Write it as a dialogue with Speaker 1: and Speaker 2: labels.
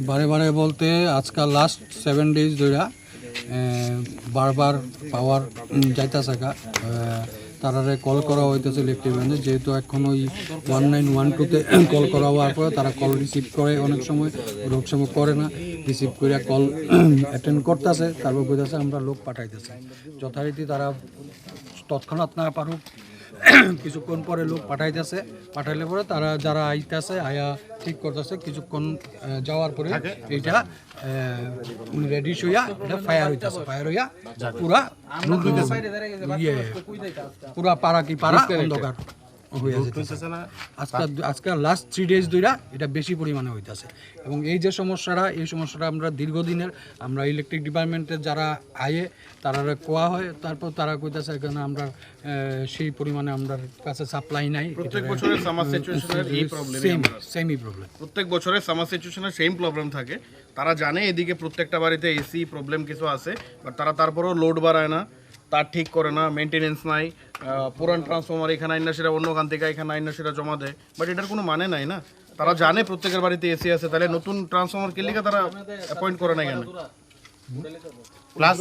Speaker 1: বারে বারে বলতে আজকাল লাস্ট 7 days ধরে বারবার পাওয়ার যাইতেছে তারারে কল করা হইতেছে ইলেকট্রিবিয়ানে, যেহেতু এখন ওই 1912-তে কল করা হওয়ার পরে তারা কল রিসিভ করে অনেক সময় করে না, রিসিভ করে কল অ্যাটেন্ড করতেছে, তারপর বলতেছে আমরা লোক পাঠাইতেছে। যথারীতি তারা তৎক্ষণাৎ না পারুক কিছুক্ষণ পরে লোক পাঠাইতেছে, পাঠাইলে পরে তারা যারা আইতেছে আয়া ঠিক করতেছে, কিছুক্ষণ যাওয়ার পরে এইটা রেডি হইয়া এটা ফায়ার হইতেছে, ফায়ার হইয়া পুরা পুরা পাড়া কি পাড়া অন্ধকার হয়ে যেতেছে। আজকে লাস্ট 3 days ধরে এটা বেশি পরিমাণে হইতেছে। এবং এই যে সমস্যাটা, এই সমস্যাটা আমরা দীর্ঘদিনের, আমরা ইলেকট্রিক ডিপার্টমেন্টের যারা আয়ে তারা কোয়া হয়, তারপর তারা কইতেছে এখানে আমরা সেই পরিমাণে আমরা কাছে সাপ্লাই নাই।
Speaker 2: প্রত্যেক বছরের সামার সিচুয়েশনের এই প্রবলেম,
Speaker 1: সেমই প্রবলেম
Speaker 2: প্রত্যেক বছরের সামার সিচুয়েশনের সেম প্রবলেম থাকে। তারা জানে এদিকে প্রত্যেকটা বাড়িতে এসি প্রবলেম কিছু আছে, বাট তারা তারপরেও লোড বাড়ায় না, তার ঠিক করে না, মেনটেনেন্স নাই। পুরান ট্রান্সফরমার এখানে আইন না সেটা অন্য কান থেকে এখানে আইন না সেটা জমা দেয়, বাট এটার কোনো মানে নাই না। তারা জানে প্রত্যেকের বাড়িতে এসি আছে, তাহলে নতুন ট্রান্সফরমার কিনলে তারা অ্যাপয়েন্ট করে না কেন? প্লাস